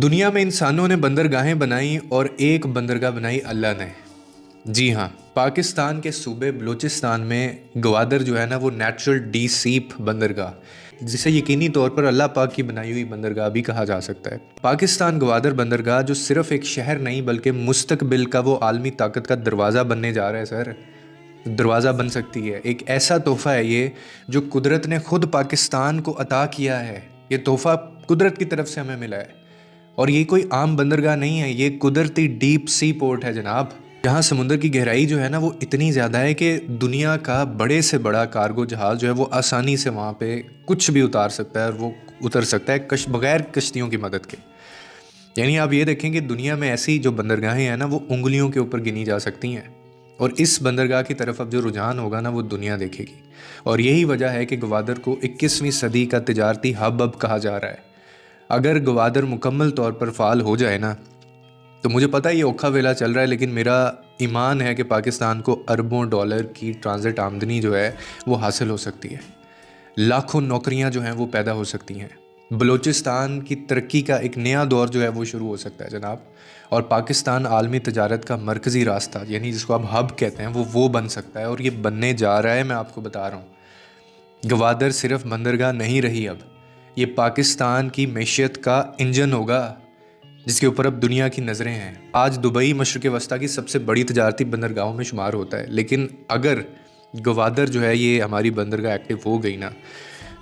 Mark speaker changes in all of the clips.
Speaker 1: دنیا میں انسانوں نے بندرگاہیں بنائیں اور ایک بندرگاہ بنائی اللہ نے۔ جی ہاں، پاکستان کے صوبے بلوچستان میں گوادر جو ہے نا وہ نیچرل ڈی سیپ بندرگاہ، جسے یقینی طور پر اللہ پاک کی بنائی ہوئی بندرگاہ بھی کہا جا سکتا ہے۔ پاکستان گوادر بندرگاہ جو صرف ایک شہر نہیں بلکہ مستقبل کا وہ عالمی طاقت کا دروازہ بننے جا رہا ہے سر، دروازہ بن سکتی ہے۔ ایک ایسا تحفہ ہے یہ جو قدرت نے خود پاکستان کو عطا کیا ہے۔ یہ تحفہ قدرت کی طرف سے ہمیں ملا ہے، اور یہ کوئی عام بندرگاہ نہیں ہے، یہ قدرتی ڈیپ سی پورٹ ہے جناب، جہاں سمندر کی گہرائی جو ہے نا وہ اتنی زیادہ ہے کہ دنیا کا بڑے سے بڑا کارگو جہاز جو ہے وہ آسانی سے وہاں پہ کچھ بھی اتار سکتا ہے، اور وہ اتر سکتا ہے بغیر کشتیوں کی مدد کے۔ یعنی آپ یہ دیکھیں کہ دنیا میں ایسی جو بندرگاہیں ہیں نا وہ انگلیوں کے اوپر گنی جا سکتی ہیں، اور اس بندرگاہ کی طرف اب جو رجحان ہوگا نا وہ دنیا دیکھے گی، اور یہی وجہ ہے کہ گوادر کو 21ویں صدی کا تجارتی ہب اب کہا جا رہا ہے۔ اگر گوادر مکمل طور پر فعال ہو جائے نا تو مجھے پتہ ہے یہ اوکھا ویلا چل رہا ہے، لیکن میرا ایمان ہے کہ پاکستان کو اربوں ڈالر کی ٹرانزٹ آمدنی جو ہے وہ حاصل ہو سکتی ہے، لاکھوں نوکریاں جو ہیں وہ پیدا ہو سکتی ہیں، بلوچستان کی ترقی کا ایک نیا دور جو ہے وہ شروع ہو سکتا ہے جناب، اور پاکستان عالمی تجارت کا مرکزی راستہ یعنی جس کو آپ ہب کہتے ہیں وہ بن سکتا ہے، اور یہ بننے جا رہا ہے۔ میں آپ کو بتا رہا ہوں، گوادر صرف بندرگاہ نہیں رہی، اب یہ پاکستان کی معیشت کا انجن ہوگا جس کے اوپر اب دنیا کی نظریں ہیں۔ آج دبئی مشرق وسطیٰ کی سب سے بڑی تجارتی بندرگاہوں میں شمار ہوتا ہے، لیکن اگر گوادر جو ہے یہ ہماری بندرگاہ ایکٹیو ہو گئی نا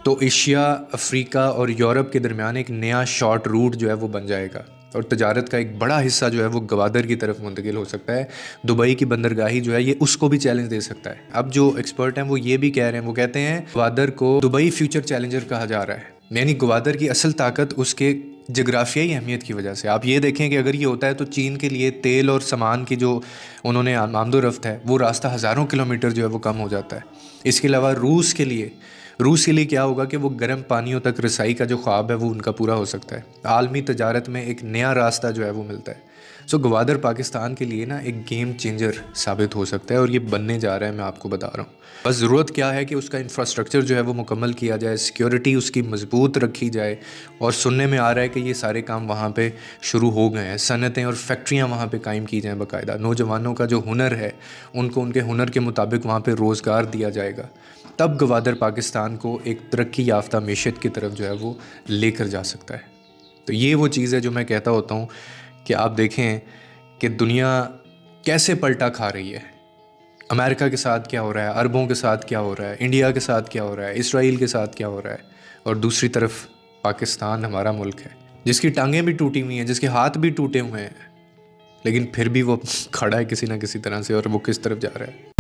Speaker 1: تو ایشیا، افریقہ اور یورپ کے درمیان ایک نیا شارٹ روٹ جو ہے وہ بن جائے گا، اور تجارت کا ایک بڑا حصہ جو ہے وہ گوادر کی طرف منتقل ہو سکتا ہے۔ دبئی کی بندرگاہی جو ہے یہ اس کو بھی چیلنج دے سکتا ہے۔ اب جو ایکسپرٹ ہیں وہ یہ بھی کہہ رہے ہیں، وہ کہتے ہیں گوادر کو دبئی فیوچر چیلنجر کہا جا رہا ہے، یعنی گوادر کی اصل طاقت اس کے جغرافیائی اہمیت کی وجہ سے۔ آپ یہ دیکھیں کہ اگر یہ ہوتا ہے تو چین کے لیے تیل اور سامان کی جو انہوں نے آمد و رفت ہے وہ راستہ ہزاروں کلومیٹر جو ہے وہ کم ہو جاتا ہے۔ اس کے علاوہ روس کے لیے کیا ہوگا کہ وہ گرم پانیوں تک رسائی کا جو خواب ہے وہ ان کا پورا ہو سکتا ہے۔ عالمی تجارت میں ایک نیا راستہ جو ہے وہ ملتا ہے۔ گوادر پاکستان کے لیے نا ایک گیم چینجر ثابت ہو سکتا ہے، اور یہ بننے جا رہا ہے، میں آپ کو بتا رہا ہوں۔ بس ضرورت کیا ہے کہ اس کا انفراسٹرکچر جو ہے وہ مکمل کیا جائے، سیکیورٹی اس کی مضبوط رکھی جائے، اور سننے میں آ رہا ہے کہ یہ سارے کام وہاں پہ شروع ہو گئے ہیں، صنعتیں اور فیکٹریاں وہاں پہ قائم کی جائیں باقاعدہ، نوجوانوں کا جو ہنر ہے ان کو ان کے ہنر کے مطابق وہاں پہ روزگار دیا جائے گا، تب گوادر پاکستان کو ایک ترقی یافتہ معیشت کی طرف جو ہے وہ لے کر جا سکتا ہے۔ تو یہ وہ چیز ہے جو میں کہتا ہوتا ہوں کہ آپ دیکھیں کہ دنیا کیسے پلٹا کھا رہی ہے۔ امریکہ کے ساتھ کیا ہو رہا ہے، عربوں کے ساتھ کیا ہو رہا ہے، انڈیا کے ساتھ کیا ہو رہا ہے، اسرائیل کے ساتھ کیا ہو رہا ہے، اور دوسری طرف پاکستان ہمارا ملک ہے جس کی ٹانگیں بھی ٹوٹی ہوئی ہیں، جس کے ہاتھ بھی ٹوٹے ہوئے ہیں، لیکن پھر بھی وہ کھڑا ہے کسی نہ کسی طرح سے، اور وہ کس طرف جا رہا ہے۔